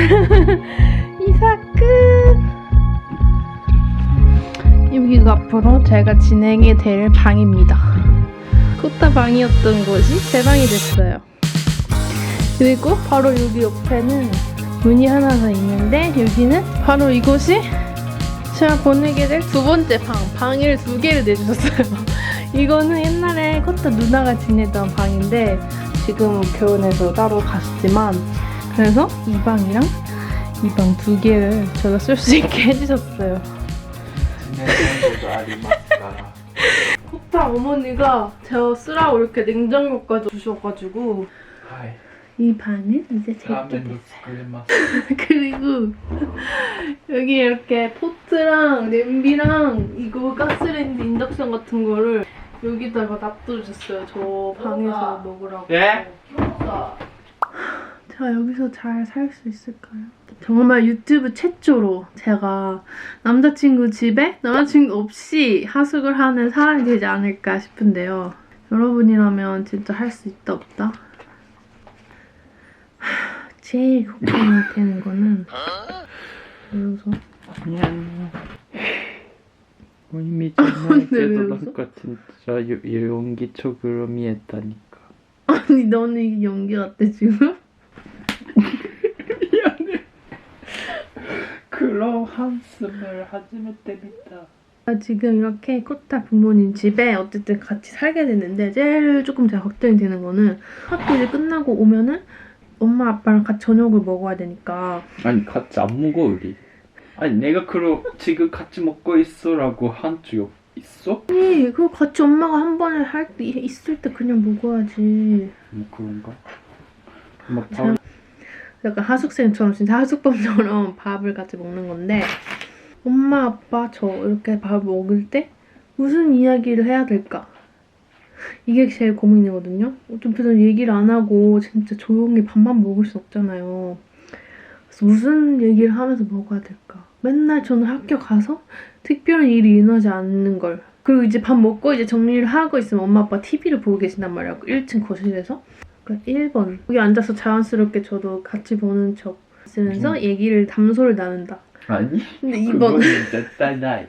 이사 끝! 여기가 앞으로 제가 진행이 될 방입니다. 코타 방이었던 곳이 제 방이 됐어요. 그리고 바로 여기 옆에는 문이 하나 더 있는데 여기는 바로 이곳이 제가 보내게 될 두 번째 방. 방을 두 개를 내주셨어요. 이거는 옛날에 코타 누나가 지내던 방인데 지금은 결혼해서 따로 갔지만 그래서 이 방이랑 이 방 두 개를 제가 쓸 수 있게 해주셨어요. 코타 어머니가 제가 쓰라고 이렇게 냉장고까지 주셔가지고 이 방은 이제 제게 됐어요. 그리고 여기 이렇게 포트랑 냄비랑 이거 가스레인지 인덕션 같은 거를 여기다가 놔두셨어요. 저 방에서 먹으라고. 예? 제가 여기서 잘 살 수 있을까요? 정말 유튜브 최초로 제가 남자친구 집에 남자친구 없이 하숙을 하는 사람이 되지 않을까 싶은데요. 여러분이라면 진짜 할 수 있다 없다? 제일 걱정이 되는 거는 여기서 미안. 이미 정말 왜 깨달았으니까 진짜 용기적으로 미했다니까. 아니 너는 이게 연기 같대 지금? 미안해. 그런 한숨을 하지마 때문이다. 지금 이렇게 코타 부모님 집에 어쨌든 같이 살게 됐는데 제일 조금 제가 걱정이 되는 거는 학교 이제 끝나고 오면은 엄마 아빠랑 같이 저녁을 먹어야 되니까. 아니 같이 안 먹어 우리. 아니 내가 그럼 지금 같이 먹고 있어라고 한 적 있어? 아니 그거 같이 엄마가 한 번에 할 때 있을 때 그냥 먹어야지. 뭐 그런가? 막 자, 약간 하숙생처럼 진짜 하숙범처럼 밥을 같이 먹는 건데 엄마 아빠 저 이렇게 밥 먹을 때 무슨 이야기를 해야 될까? 이게 제일 고민이거든요. 어차피 얘기를 안 하고 진짜 조용히 밥만 먹을 수 없잖아요. 그래서 무슨 얘기를 하면서 먹어야 될까? 맨날 저는 학교 가서 특별한 일이 일어나지 않는 걸. 그리고 이제 밥 먹고 이제 정리를 하고 있으면 엄마 아빠 TV를 보고 계신단 말이야. 1층 거실에서. 그러니까 1번. 여기 앉아서 자연스럽게 저도 같이 보는 척 쓰면서 얘기를 담소를 나눈다. 아니? 근데 2번. 그거는絶対ない.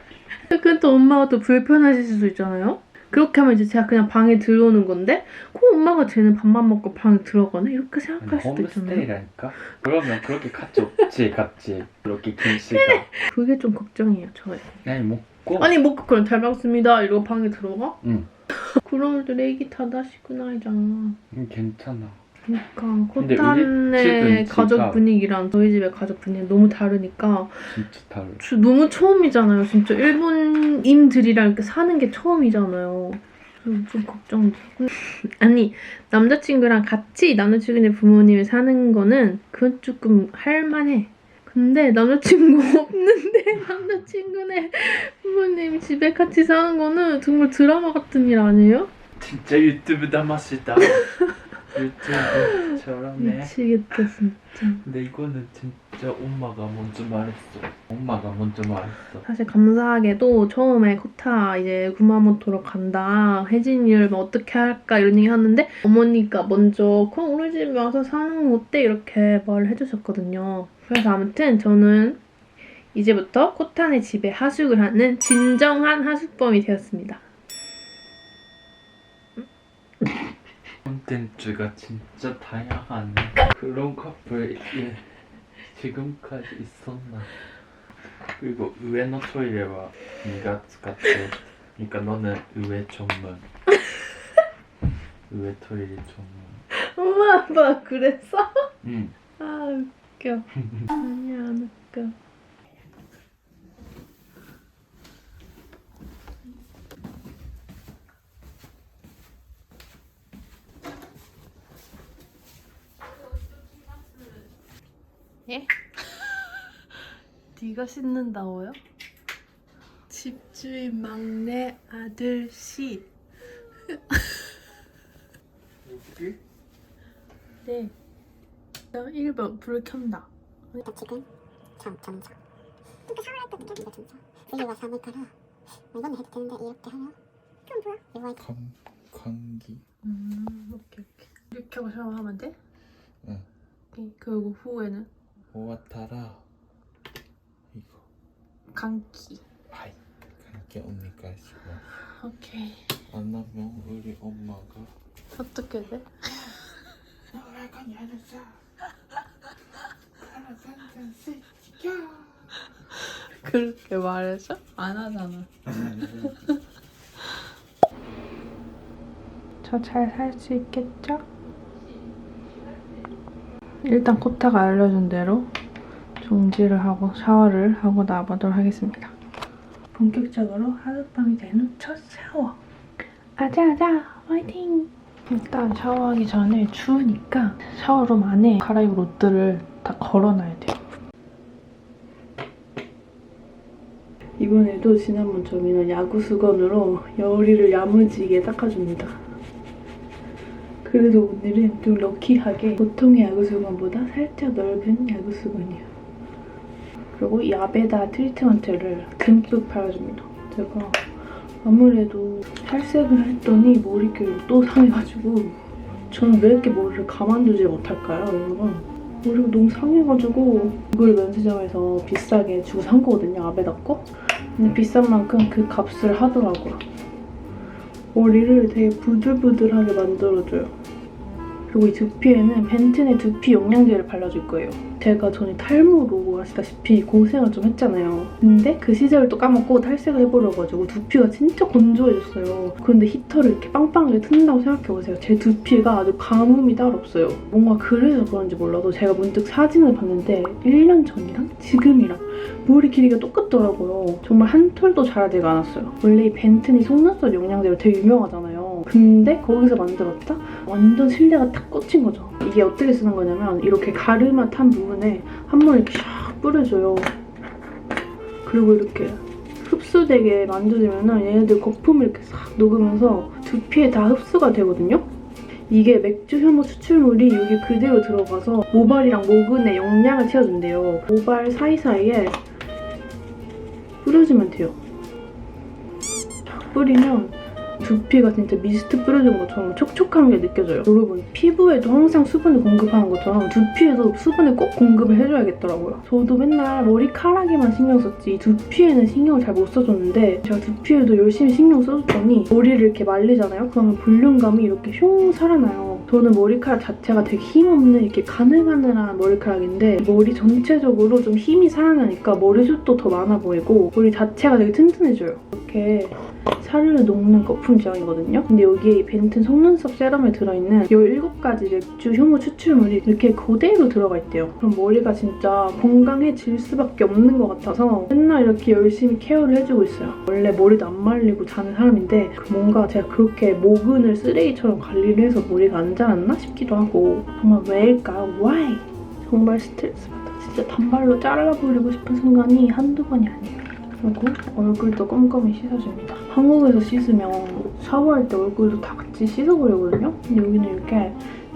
그건 또 엄마가 또 불편하실 수도 있잖아요. 그렇게 하면 이제 제가 그냥 방에 들어오는 건데 그럼 엄마가 쟤는 밥만 먹고 방에 들어가네? 이렇게 생각할 수도 있잖아요. 홈스테이라니까? 그러면 그렇게 같이 없지 같이 그렇게 김씨가. 그게 좀 걱정이에요 저희. 아니 먹고. 아니 먹고 그럼 잘 먹습니다 이러고 방에 들어가? 응. 그러면 또 레이기 타다시구나 이잖아. 괜찮아. 그러니까 근데 우리 코탄의 집은 가족 지가- 분위기랑 저희 집의 가족 분위기 너무 다르니까 진짜 달라. 너무 처음이잖아요. 진짜 일본인들이랑 이렇게 사는 게 처음이잖아요. 좀 걱정돼. 아니 남자친구랑 같이 남자친구네 부모님이 사는 거는 그건 조금 할만해. 근데 남자친구 없는데 남자친구네 부모님 집에 같이 사는 거는 정말 드라마 같은 일 아니에요? 진짜 유튜브 담았다. 유튜브처럼해. 미치겠다 진짜. 근데 이거는 진짜 엄마가 먼저 말했어. 엄마가 먼저 말했어. 사실 감사하게도 처음에 코타 이제 구마모토로 간다. 혜진이를 뭐 어떻게 할까 이런 얘기 하는데 어머니가 먼저 그럼 우리 집에 와서 사는 거 어때? 이렇게 말을 해주셨거든요. 그래서 아무튼 저는 이제부터 코타네 집에 하숙을 하는 진정한 하숙범이 되었습니다. 콘텐츠가 진짜 다양하네. 그런 커플 지금까지 있었나? 그리고 의외의 토일레와 네가使って 그러니까 너는 의외 전문. 의외 토일레 전문. 엄마 아빠 그랬어? 응. 아 웃겨. 아니야 안 웃겨. 예? 네가 씻는다고요? 집주인 막내 아들 씨. 여기? 네. 1번 불을 켠다. 그러니까 지금 잠자. 그러니까 샤워할 때 느껴진다 진짜. 여기가 사니까라 이거는 해도 되는데 이렇게 하면 좀 좋아. 이거 이렇게. 감기. 오케이. 이렇게 하고 샤워하면 돼? 응. 오케이. 그리고 후에는? 오와타라 이거 감기. 하이 그렇게 언니가 있어. 오케이. 안 나면 우리 엄마가 어떻게 돼? 약간 야르사 지켜. 그렇게 말해서 안 하잖아. 저 잘 살 수 있겠죠? 일단 코타가 알려준 대로 종지를 하고 샤워를 하고 나와보도록 하겠습니다. 본격적으로 하룻밤이 된 후 첫 샤워. 아자아자 화이팅! 일단 샤워하기 전에 추우니까 샤워룸 안에 갈아입을 옷들을 다 걸어놔야 돼요. 이번에도 지난번처럼 이런 야구 수건으로 여우리를 야무지게 닦아줍니다. 그래도 오늘은 좀 럭키하게 보통의 야구 수건보다 살짝 넓은 야구 수건이에요. 그리고 이 아베다 트리트먼트를 듬뿍 발라줍니다. 제가 아무래도 탈색을 했더니 머릿결이 또 상해가지고 저는 왜 이렇게 머리를 가만두지 못할까요, 여러분? 머리가 너무 상해가지고 이걸 면세점에서 비싸게 주고 산 거거든요, 아베다 거. 근데 비싼 만큼 그 값을 하더라고요. 머리를 되게 부들부들하게 만들어줘요. 그리고 이 두피에는 벤튼의 두피 영양제를 발라줄 거예요. 제가 전에 탈모로 아시다시피 고생을 좀 했잖아요. 근데 그 시절을 또 까먹고 탈색을 해버려가지고 두피가 진짜 건조해졌어요. 그런데 히터를 이렇게 빵빵하게 튼다고 생각해보세요. 제 두피가 아주 가뭄이 따로 없어요. 뭔가 그래서 그런지 몰라도 제가 문득 사진을 봤는데 1년 전이랑 지금이랑 머리 길이가 똑같더라고요. 정말 한 톨도 자라지가 않았어요. 원래 이 벤튼이 속눈썹 영양제로 되게 유명하잖아요. 근데 거기서 만들었다? 완전 신뢰가 탁 꽂힌 거죠. 이게 어떻게 쓰는 거냐면 이렇게 가르마 탄 부분에 한 번 이렇게 샥 뿌려줘요. 그리고 이렇게 흡수되게 만져주면은 얘네들 거품이 이렇게 싹 녹으면서 두피에 다 흡수가 되거든요. 이게 맥주 효모 추출물이 여기 그대로 들어가서 모발이랑 모근에 영양을 채워준대요. 모발 사이사이에 뿌려주면 돼요. 뿌리면 두피가 진짜 미스트 뿌려준 것처럼 촉촉한 게 느껴져요. 여러분, 피부에도 항상 수분을 공급하는 것처럼 두피에도 수분을 꼭 공급을 해줘야겠더라고요. 저도 맨날 머리카락에만 신경 썼지 두피에는 신경을 잘 못 써줬는데 제가 두피에도 열심히 신경 써줬더니 머리를 이렇게 말리잖아요? 그러면 볼륨감이 이렇게 흉 살아나요. 저는 머리카락 자체가 되게 힘없는 이렇게 가늘가늘한 머리카락인데 머리 전체적으로 좀 힘이 살아나니까 머리숱도 더 많아 보이고 머리 자체가 되게 튼튼해져요. 이렇게 살을 녹는 거품 제형이거든요. 근데 여기에 이 벤튼 속눈썹 세럼에 들어있는 17가지 맥주 효모 추출물이 이렇게 그대로 들어가 있대요. 그럼 머리가 진짜 건강해질 수밖에 없는 것 같아서 맨날 이렇게 열심히 케어를 해주고 있어요. 원래 머리도 안 말리고 자는 사람인데 뭔가 제가 그렇게 모근을 쓰레기처럼 관리를 해서 머리가 안 자랐나 싶기도 하고 정말 왜일까요? Why? 정말 스트레스 받아. 진짜 단발로 잘라버리고 싶은 순간이 한두 번이 아니에요. 그리고 얼굴도 꼼꼼히 씻어줍니다. 한국에서 씻으면 샤워할 때 얼굴도 다 같이 씻어버리거든요. 근데 여기는 이렇게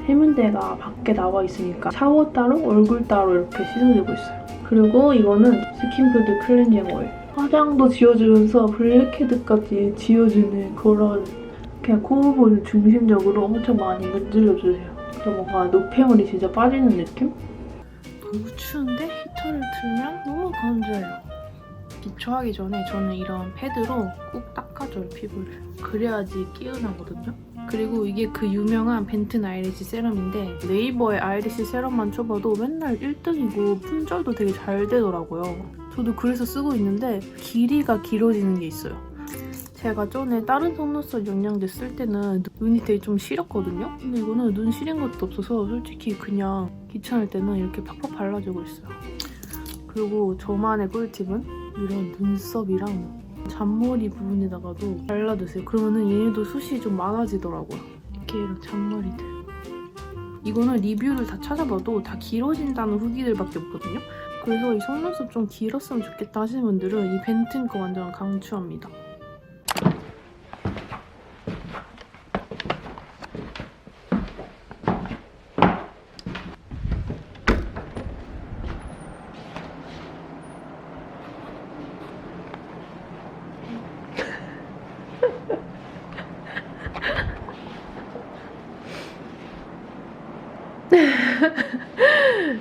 세면대가 밖에 나와 있으니까 샤워 따로 얼굴 따로 이렇게 씻어주고 있어요. 그리고 이거는 스킨푸드 클렌징 오일. 화장도 지워주면서 블랙헤드까지 지워주는 그런 그냥 코 부분을 중심적으로 엄청 많이 문질러주세요. 그래서 뭔가 노폐물이 진짜 빠지는 느낌? 너무 추운데 히터를 틀면 너무 건조해요. 기초하기 전에 저는 이런 패드로 꾹 닦아줘요, 피부를. 그래야지 깨어나거든요. 그리고 이게 그 유명한 벤튼 아이리시 세럼인데 네이버에 아이리시 세럼만 쳐봐도 맨날 1등이고 품절도 되게 잘 되더라고요. 저도 그래서 쓰고 있는데 길이가 길어지는 게 있어요. 제가 전에 다른 속눈썹 영양제 쓸 때는 눈이 되게 좀 시렸거든요. 근데 이거는 눈 시린 것도 없어서 솔직히 그냥 귀찮을 때는 이렇게 팍팍 발라주고 있어요. 그리고 저만의 꿀팁은 이런 눈썹이랑 잔머리 부분에다가도 발라주세요. 그러면은 얘네도 숱이 좀 많아지더라고요. 이렇게 이런 잔머리들. 이거는 리뷰를 다 찾아봐도 다 길어진다는 후기들밖에 없거든요. 그래서 이 속눈썹 좀 길었으면 좋겠다 하시는 분들은 이 벤튼 거 완전 강추합니다.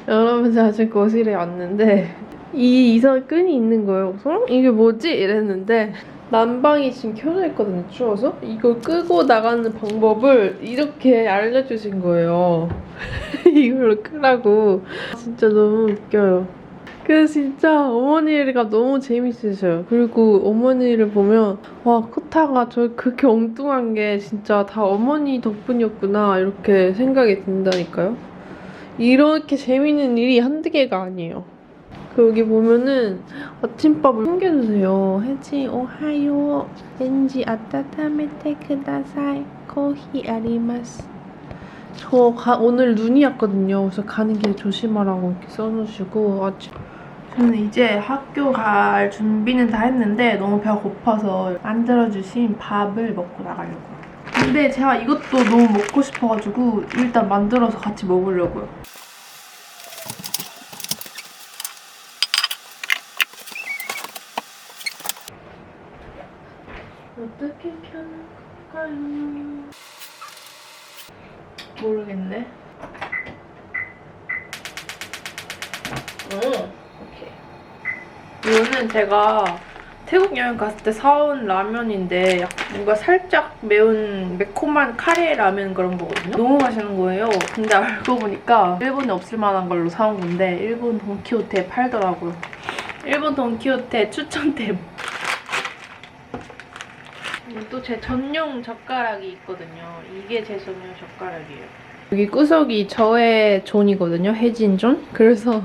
여러분 아직 거실에 왔는데 이 이상한 끈이 있는 거예요. 그래서 이게 뭐지? 이랬는데 난방이 지금 켜져 있거든요. 추워서 이걸 끄고 나가는 방법을 이렇게 알려주신 거예요. 이걸로 끄라고. 진짜 너무 웃겨요. 그래서 진짜 어머니가 너무 재밌으셔요. 그리고 어머니를 보면 와 코타가 저 그렇게 엉뚱한 게 진짜 다 어머니 덕분이었구나 이렇게 생각이 든다니까요. 이렇게 재밌는 일이 한두 개가 아니에요. 그 여기 보면은 아침밥을 챙겨주세요. 혜지 오하요 렌지 아따타메테 쿠다사이 코히 아리마스. 오늘 눈이 왔거든요. 그래서 가는 길에 조심하라고 이렇게 써놓으시고 아침. 저는 이제 학교 갈 준비는 다 했는데 너무 배가 고파서 만들어주신 밥을 먹고 나가려고요. 근데 제가 이것도 너무 먹고 싶어가지고 일단 만들어서 같이 먹으려고요. 어떻게 켜는 걸까요? 모르겠네. 오케이. 이거는 제가 태국 여행 갔을 때 사온 라면인데 뭔가 살짝 매운 매콤한 카레 라면 그런 거거든요. 너무 맛있는 거예요. 근데 알고 보니까 일본에 없을 만한 걸로 사온 건데 일본 돈키호테에 팔더라고요. 일본 돈키호테 추천템. 또 제 전용 젓가락이 있거든요. 이게 제 전용 젓가락이에요. 여기 구석이 저의 존이거든요. 혜진 존. 그래서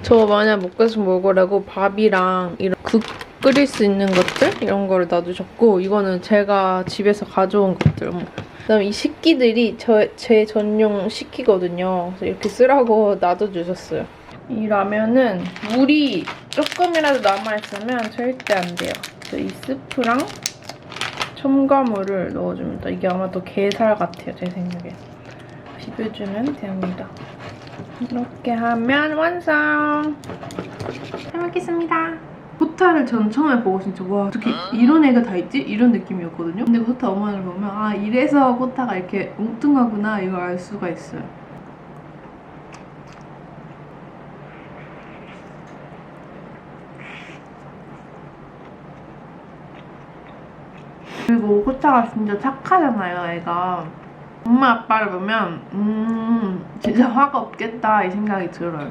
저 만약 먹고 싶으면 먹으라고 밥이랑 이런 국 끓일 수 있는 것들 이런 거를 놔두셨고 이거는 제가 집에서 가져온 것들. 그다음에 이 식기들이 제 전용 식기거든요. 그래서 이렇게 쓰라고 놔둬주셨어요. 이 라면은 물이 조금이라도 남아있으면 절대 안 돼요. 그래서 이 스프랑 첨가물을 넣어줍니다. 이게 아마도 게살 같아요, 제 생각에. 비벼주면 됩니다. 이렇게 하면 완성! 잘 먹겠습니다. 코타를 전 처음에 보고 진짜 와 어떻게 이런 애가 다 있지? 이런 느낌이었거든요. 근데 코타 어머니를 보면 아 이래서 코타가 이렇게 엉뚱하구나 이걸 알 수가 있어요. 그리고 코타가 진짜 착하잖아요, 애가. 엄마 아빠를 보면 진짜 화가 없겠다 이 생각이 들어요.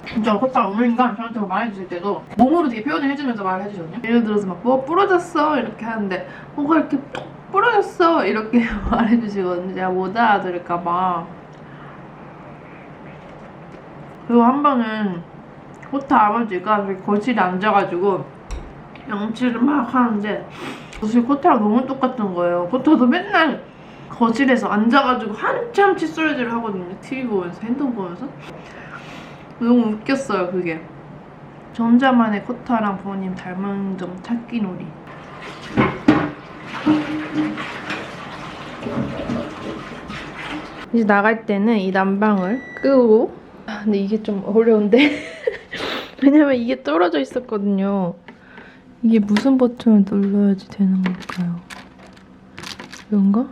진짜 코타가 어머니가 저한테 말해주실 때도 몸으로 되게 표현을 해주면서 말을 해주거든요. 예를 들어서 막 뭐 부러졌어 이렇게 하는데 뭐가 이렇게 톡 부러졌어 이렇게 말해주시거든요. 제가 못 알아들을까봐. 그리고 한 번은 코타 아버지가 거실에 앉아가지고 양치를 막 하는데 거실 코타랑 너무 똑같은 거예요. 코타도 맨날 거실에서 앉아가지고 한참 칫솔질을 하거든요. TV 보면서, 핸드폰 보면서. 너무 웃겼어요, 그게. 저 혼자만의 코타랑 부모님 닮은 점 찾기 놀이. 이제 나갈 때는 이 난방을 끄고 근데 이게 좀 어려운데 왜냐면 이게 떨어져 있었거든요. 이게 무슨 버튼을 눌러야지 되는 걸까요? 이건가?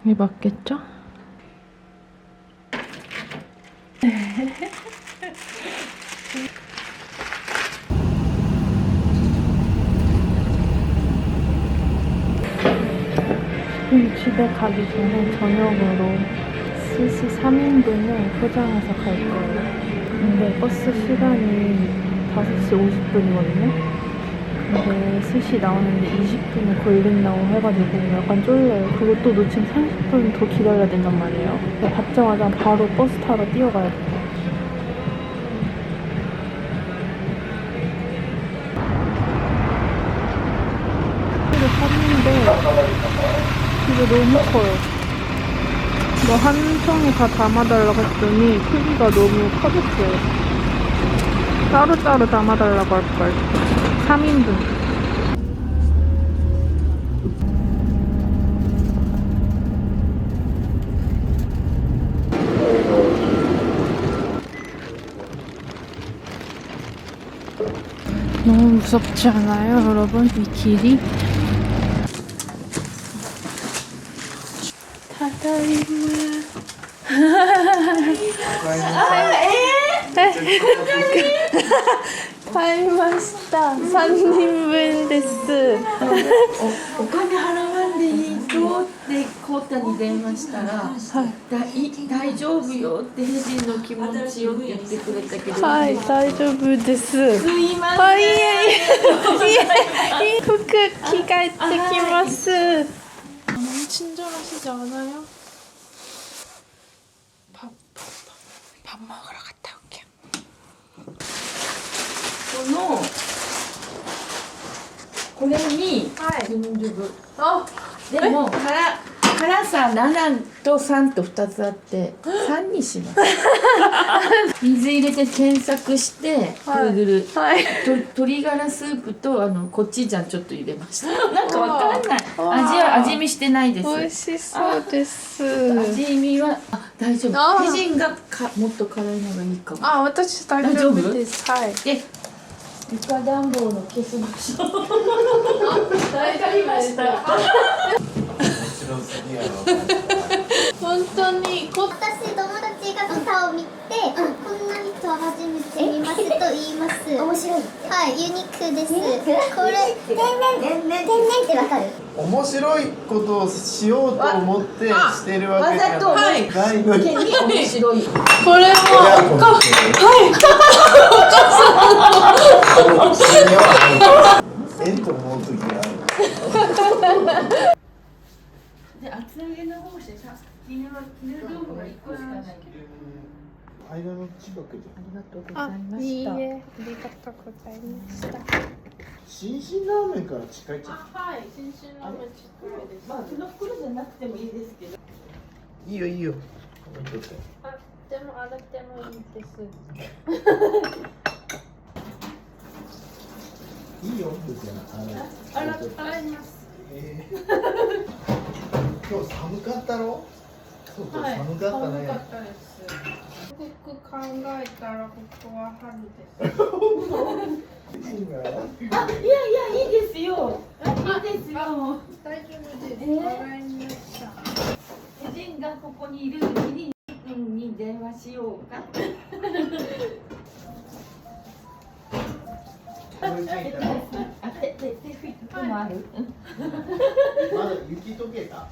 이게 맞겠죠? 집에 가기 전에 저녁으로 스시 3인분을 포장해서 갈 거예요. 근데 버스 시간이 5시 50분이거든요. 근데 스시 나오는데 20분이 걸린다고 해가지고 약간 쫄려요. 그것도 놓치면 30분 더 기다려야 된단 말이에요. 받자마자 바로 버스 타러 뛰어가야 돼요. 이거 샀는데 이게 너무 커요. 뭐 한 통에 다 담아달라고 했더니 크기가 너무 커졌어요. 따로따로 담아달라고 할걸. 3인분. 너무 무섭지 않아요, 여러분? 이 길이? ただい買いました3人分ですお金払わんでいいとってコータに電話したら、大丈夫よってヘジンの気持ちをって言ってくれたけど、はい大丈夫ですすいません、あいえいえ服着替えてきます너무 친절하시지 않아요? 밥 먹으러 갔다 올게요 これに、はいジュンジュブあでも辛さ7と3と2つあって3にします水入れて検索してはい Google、はい鶏ガラスープとコチュジャンちょっと入れましたなんかわかんない味見してないです美味しそうです味見は大丈あ夫。ヘジンがもっと辛いのがいいかも。あ私大丈夫ですはいで、床暖房の消しましょう。大丈夫でした面白すぎやろ本当にこ私友達が歌を見て、こんな人は初めて見ますと言います。面白い。はい、ユニークです。これ天然ってわかる？面白いことをしようと思ってしてるわけじゃわざとないのに面白い。これもえと思う時があるで、厚揚げの方してさ、絹豆腐が1個しかない。間の近くじゃんありがとうござあいまいいした。えありがとうございました新進ラーメンから近いじゃんはい新進ラーメンちょっとですまあ、その袋じゃなくてもいいですけど。いいよいいよ置いとってあでも洗ってもいいですいいよ別に洗います今日寒かったろそうそう、はい寒かったね寒かったですよく考えたらここは春ですいいないいですよ。いいですよ。大丈夫ですわかりましたヘジンがここにいるうちに、に電話しようか。これついたのあ、手拭いたのもある。まだ雪溶けた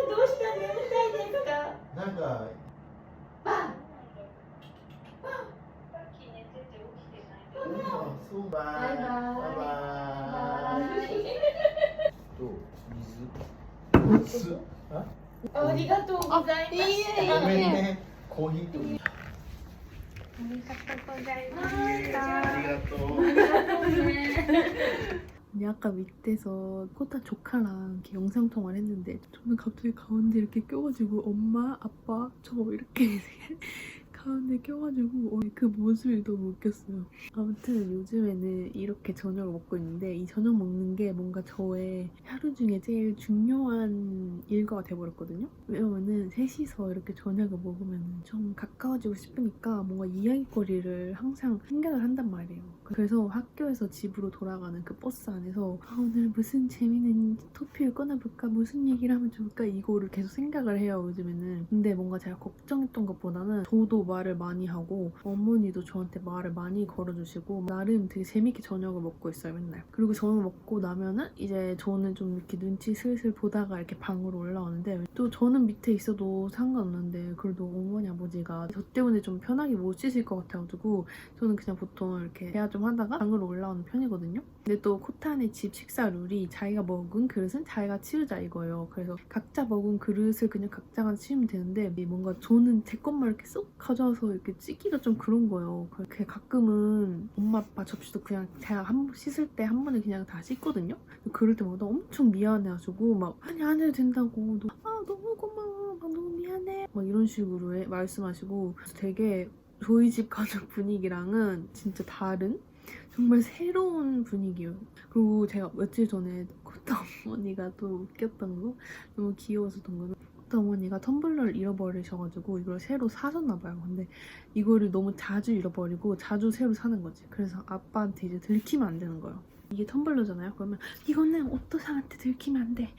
どうした眠たいですか。なんかそうバイバイどう水あありがとうございました。ごめんねコーヒーとありがとうございましたありがとう 아까 밑에서 코타 조카랑 이렇게 영상통화를 했는데 저는 갑자기 가운데 이렇게 껴가지고 엄마, 아빠, 저 이렇게 가운데 껴가지고 그 모습이 너무 웃겼어요. 아무튼 요즘에는 이렇게 저녁을 먹고 있는데 이 저녁 먹는 게 뭔가 저의 하루 중에 제일 중요한 일과가 돼버렸거든요. 왜냐면은 셋이서 이렇게 저녁을 먹으면 좀 가까워지고 싶으니까 뭔가 이야기거리를 항상 생각을 한단 말이에요. 그래서 학교에서 집으로 돌아가는 그 버스 안에서 오늘 무슨 재밌는 토픽을 꺼내볼까? 무슨 얘기를 하면 좋을까? 이거를 계속 생각을 해요, 요즘에는. 근데 뭔가 제가 걱정했던 것보다는 저도 말을 많이 하고 어머니도 저한테 말을 많이 걸어주시고 나름 되게 재밌게 저녁을 먹고 있어요, 맨날. 그리고 저녁 먹고 나면은 이제 저는 좀 이렇게 눈치 슬슬 보다가 이렇게 방으로 올라오는데 또 저는 밑에 있어도 상관없는데 그래도 어머니 아버지가 저 때문에 좀 편하게 못 쉬실 것 같아가지고 저는 그냥 보통 이렇게 대화 좀 하다가 방으로 올라오는 편이거든요. 근데 또 코탄의 집 식사 룰이 자기가 먹은 그릇은 자기가 치우자 이거예요. 그래서 각자 먹은 그릇을 그냥 각자가 치우면 되는데 뭔가 저는 제 것만 이렇게 쏙 가져와서 이렇게 찌기가 좀 그런 거예요. 그렇게 가끔은 엄마 아빠 접시도 그냥 제가 씻을 때 한 번에 그냥 다 씻거든요. 그럴 때마다 엄청 미안해가지고 막 아니 안 해도 된다고 너무 고마워 너무 미안해 막 이런 식으로 말씀하시고 되게 저희 집 가족 분위기랑은 진짜 다른 정말 새로운 분위기예요. 그리고 제가 며칠 전에 코타 어머니가 또 웃겼던 거 너무 귀여워서 던 거는 코타 어머니가 텀블러를 잃어버리셔가지고 이걸 새로 사셨나봐요. 근데 이거를 너무 자주 잃어버리고 자주 새로 사는 거지. 그래서 아빠한테 이제 들키면 안 되는 거예요. 이게 텀블러잖아요. 그러면 이거는 오토상한테 들키면 안 돼.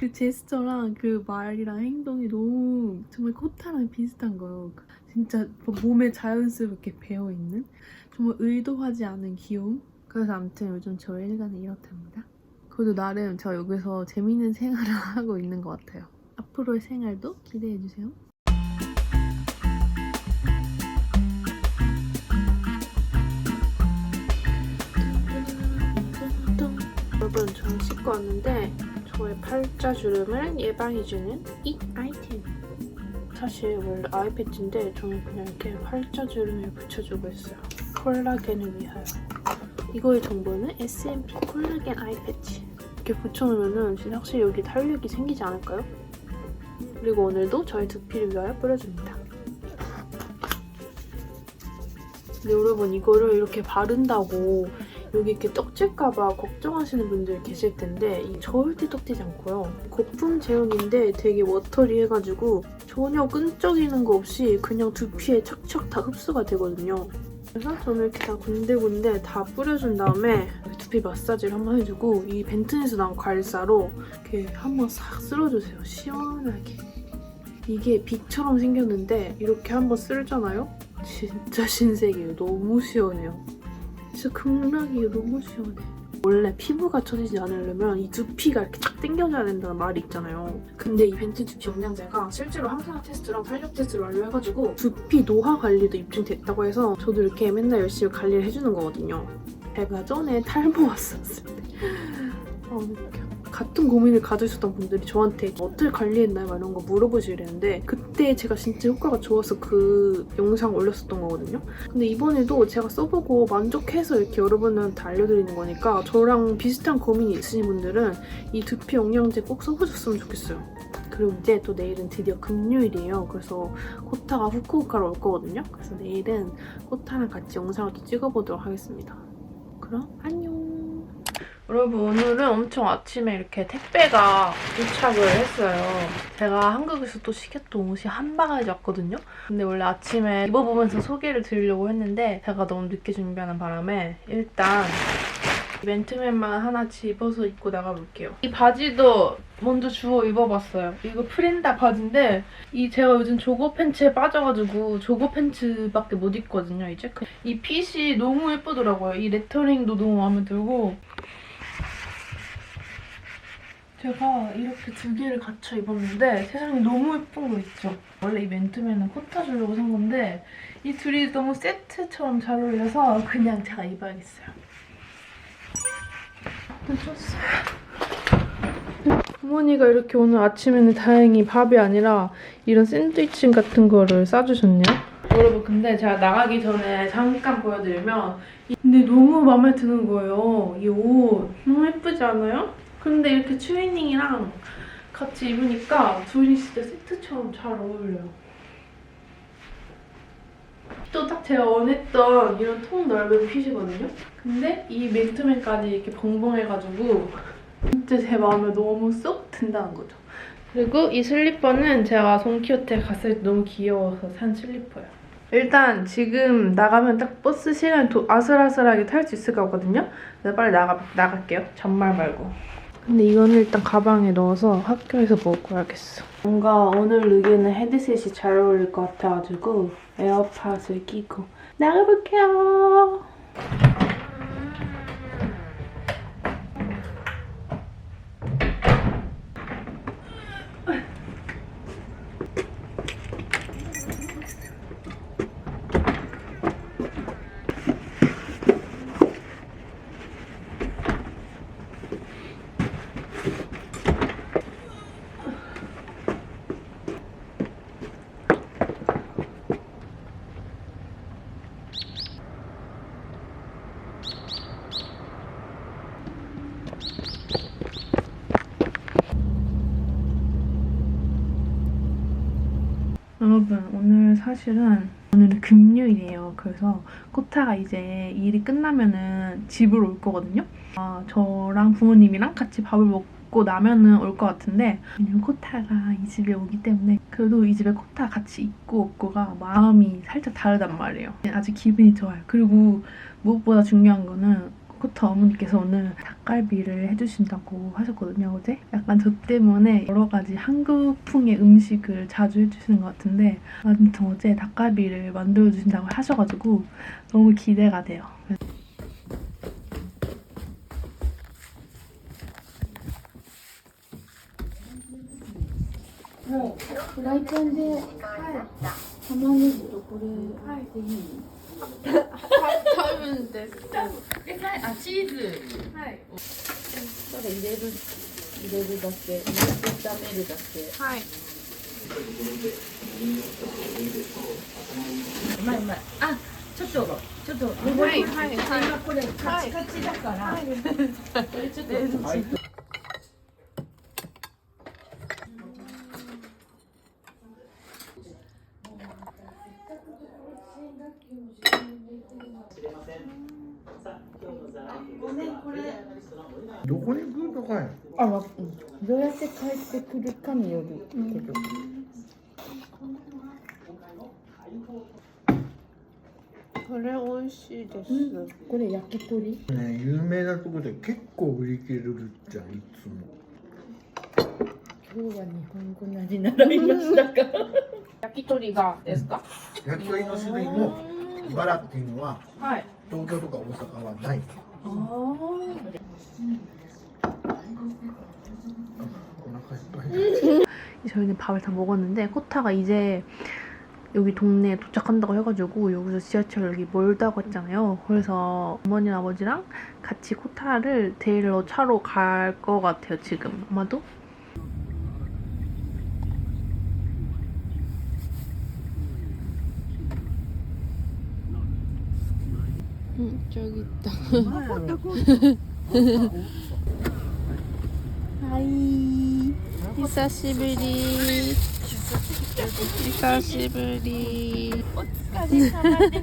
그 제스처랑 그 말이랑 행동이 너무 정말 코타랑 비슷한 거예요. 진짜 몸에 자연스럽게 배어있는 정말 의도하지 않은 귀여움. 그래서 아무튼 요즘 저 일간은 이렇답니다. 그래도 나름 저 여기서 재밌는 생활을 하고 있는 것 같아요. 앞으로의 생활도 기대해주세요. 여러분, 저는 씻고 왔는데 저의 팔자주름을 예방해주는 이 아이템. 사실 원래 아이패치인데 저는 그냥 이렇게 팔자주름에 붙여주고 있어요. 콜라겐을 위하여. 이거의 정보는 SMP 콜라겐 아이패치. 이렇게 붙여놓으면 진짜 확실히 여기 탄력이 생기지 않을까요? 그리고 오늘도 저의 두피를 위하여 뿌려줍니다. 근데 여러분, 이거를 이렇게 바른다고 여기 이렇게 떡질까봐 걱정하시는 분들 계실 텐데 절대 떡지지 않고요. 거품 제형인데 되게 워터리해가지고 전혀 끈적이는 거 없이 그냥 두피에 착착 다 흡수가 되거든요. 그래서 저는 이렇게 다 군데군데 다 뿌려준 다음에 두피 마사지를 한번 해주고 이 벤튼에서 나온 괄사로 이렇게 한번 싹 쓸어주세요. 시원하게. 이게 빗처럼 생겼는데 이렇게 한번 쓸잖아요? 진짜 신세계예요. 너무 시원해요. 진짜 극락이에요. 너무 시원해. 원래 피부가 처지지 않으려면 이 두피가 이렇게 쫙 당겨져야 된다는 말이 있잖아요. 근데 이 벤튼 두피 영양제가 실제로 항산화 테스트랑 탄력 테스트를 완료해가지고 두피 노화 관리도 입증됐다고 해서 저도 이렇게 맨날 열심히 관리를 해주는 거거든요. 제가 전에 탈모 왔었을 때 같은 고민을 가지셨던 분들이 저한테 어떻게 관리했나요? 이런 거 물어보시려는데 그때 제가 진짜 효과가 좋아서 그 영상 올렸었던 거거든요. 근데 이번에도 제가 써보고 만족해서 이렇게 여러분한테 알려드리는 거니까 저랑 비슷한 고민이 있으신 분들은 이 두피 영양제 꼭 써보셨으면 좋겠어요. 그리고 이제 또 내일은 드디어 금요일이에요. 그래서 코타가 후쿠오카로 올 거거든요. 그래서 내일은 코타랑 같이 영상을 또 찍어보도록 하겠습니다. 그럼 안녕! 여러분, 오늘은 엄청 아침에 이렇게 택배가 도착을 했어요. 제가 한국에서 또 시켰던 옷이 한 바가지 왔거든요. 근데 원래 아침에 입어보면서 소개를 드리려고 했는데 제가 너무 늦게 준비하는 바람에 일단 맨투맨만 하나 집어서 입고 나가볼게요. 이 바지도 먼저 주워 입어봤어요. 이거 프린다 바지인데 제가 요즘 조거 팬츠에 빠져가지고 조거 팬츠밖에 못 입거든요, 이제. 이 핏이 너무 예쁘더라고요. 이 레터링도 너무 마음에 들고 제가 이렇게 두 개를 갖춰 입었는데 세상에 너무 예쁜 거 있죠? 원래 이 맨투맨은 코타 주려고 산 건데 이 둘이 너무 세트처럼 잘 어울려서 그냥 제가 입어야겠어요. 늦었어요. 부모니가 이렇게 오늘 아침에는 다행히 밥이 아니라 이런 샌드위치 같은 거를 싸주셨네요. 여러분, 근데 제가 나가기 전에 잠깐 보여드리면 근데 너무 마음에 드는 거예요. 이 옷 너무 예쁘지 않아요? 근데 이렇게 트레이닝이랑 같이 입으니까 둘이 진짜 세트처럼 잘 어울려요. 또 딱 제가 원했던 이런 통 넓은 핏이거든요? 근데 이 맨투맨까지 이렇게 벙벙해가지고 진짜 제 마음에 너무 쏙 든다는 거죠. 그리고 이 슬리퍼는 제가 돈키호테 갔을 때 너무 귀여워서 산 슬리퍼예요. 일단 지금 나가면 딱 버스 시간에 아슬아슬하게 탈 수 있을 것 같거든요? 그래서 빨리 나갈게요. 잔말 말고. 근데 이거는 일단 가방에 넣어서 학교에서 먹고 와야겠어. 뭔가 오늘 룩에는 헤드셋이 잘 어울릴 것 같아가지고 에어팟을 끼고 나가볼게요. 여러분, 오늘은 금요일이에요. 그래서 코타가 이제 일이 끝나면은 집으로 올 거거든요. 저랑 부모님이랑 같이 밥을 먹고 나면은 올 것 같은데 왜냐면 코타가 이 집에 오기 때문에 그래도 이 집에 코타 같이 있고 없고가 마음이 살짝 다르단 말이에요. 아직 기분이 좋아요. 그리고 무엇보다 중요한 거는 코타 어머니께서 오늘 닭갈비를 해주신다고 하셨거든요, 어제. 약간 저 때문에 여러 가지 한국풍의 음식을 자주 해주시는 것 같은데 아무튼 어제 닭갈비를 만들어주신다고 하셔가지고 너무 기대가 돼요. もうフライパンで、はい、玉ねぎとこれでいい？多分です。あ、チーズ。はい。それ入れるだけ、炒めるだけ。はい。うまいうまい。あ、ちょっとはいはい今これカチカチだから。これちょっと。どこに来るとかい。どうやって帰ってくるかによるけど。これ美味しいです。これ焼き鳥？ね、有名なとこで結構売り切れるじゃん、いつも。今日は日本語何習いましたか？焼き鳥がですか？焼き鳥の種類もバラっていうのははい。東京とか大阪はない。お腹いっぱい。 저희는 밥을 다 먹었는데 코타가 이제 여기 동네에 도착한다고 해가지고 여기서 지하철 여기 멀다고 했잖아요. 그래서 어머니랑 아버지랑 같이 코타를 데리러 차로 갈 것 같아요. 지금 아마도. 저기 있다. 하이. 久しぶり。久しぶり。お疲れ様で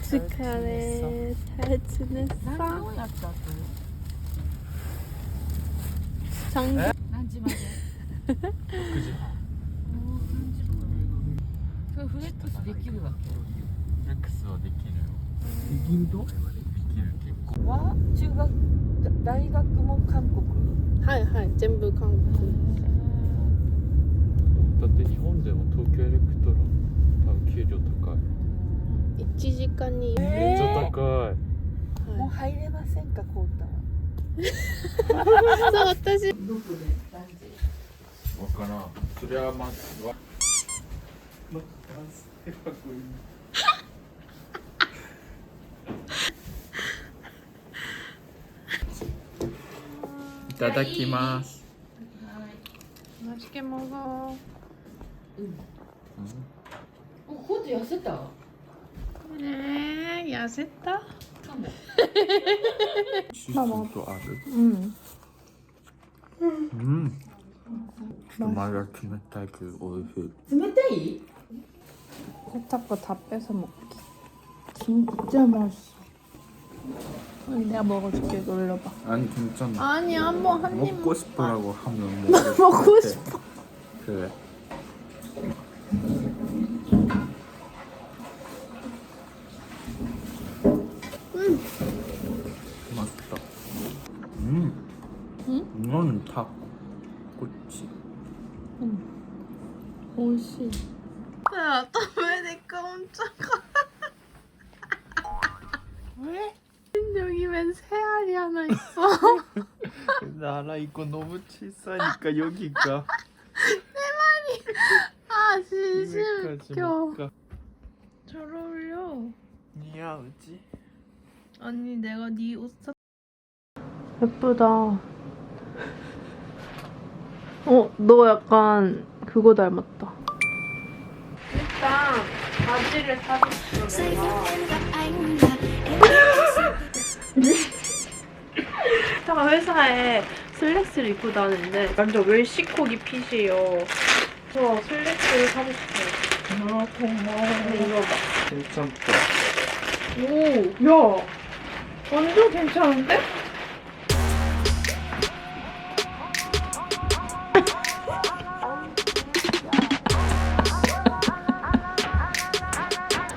す。お疲れ。잘 지냈어? 장기.何時まで？ 9時半。それフレックスできるわけ？フレックスはできるよ。できると？できる結構。は中学大学も韓国？はいはい。全部韓国。だって日本でも東京エレクトロン多分給料高い。 1時間に。めっちゃ高い。もう入れませんかコータは？そう私。どこで何時？わからん。それはまずは。いただきます。 맛있게 먹어. コート痩せた？ 네, 야셌다. かも。シートある。 응. うん。ちょっとまだ冷たいけど美味しい。冷たい？ 코타 거 다 뺏어 먹기. 진짜 맛있어. 내가 먹어줄게. 놀러봐. 아니 괜찮아. 아니 한번 한 입. 먹고 싶으라고 하면 먹고 싶어. 그래. 맛있다. 이거는 다 꼬치. 美味しい. 야, 또 왜 내거 훔쳐가? 왜? 여기 웬 새알이 하나 있어? 나라 이거 너무 치사니까 여기가. 아, 진심 웃겨. 웃겨. 잘 어울려. 니아우지? 아니, 내가 네 옷 샀... 예쁘다. 너 약간 그거 닮았다. 일단 바지를 사줬어, 내가. 제가 회사에 슬랙스를 입고 다니는데 완전 웰시코기 핏이에요. 그래서 슬랙스를 사고 싶어요. 아, 고마워. 이거 봐. 괜찮다. 오, 야, 완전 괜찮은데?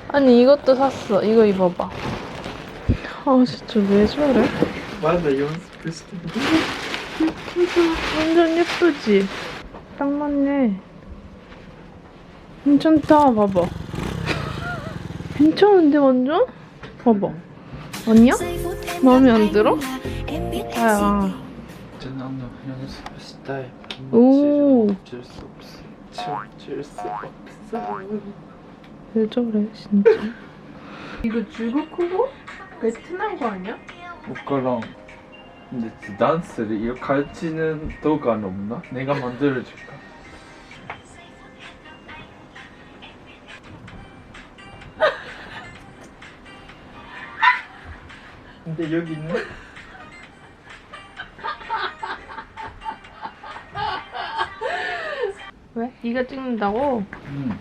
아니 이것도 샀어. 이거 입어봐. 아 진짜 왜 저래? 맞아 연습してる 완전 예쁘지? 딱 맞네. 괜찮다, 봐봐. 괜찮은데, 완전? 봐봐. 아니야? 마음에 안 들어? 아야. 저는 연습したい気持ち 오. 어쩔 수 없어. 어쩔 수 없어. 왜 저래, 진짜? 이거 중국어고? 베트남거 아니야? 分からん. 근데 댄스를 이거 가르치는 도구는 없나? 내가 만들어줄까? 근데 여기 있네? 왜? 네가 찍는다고? 응.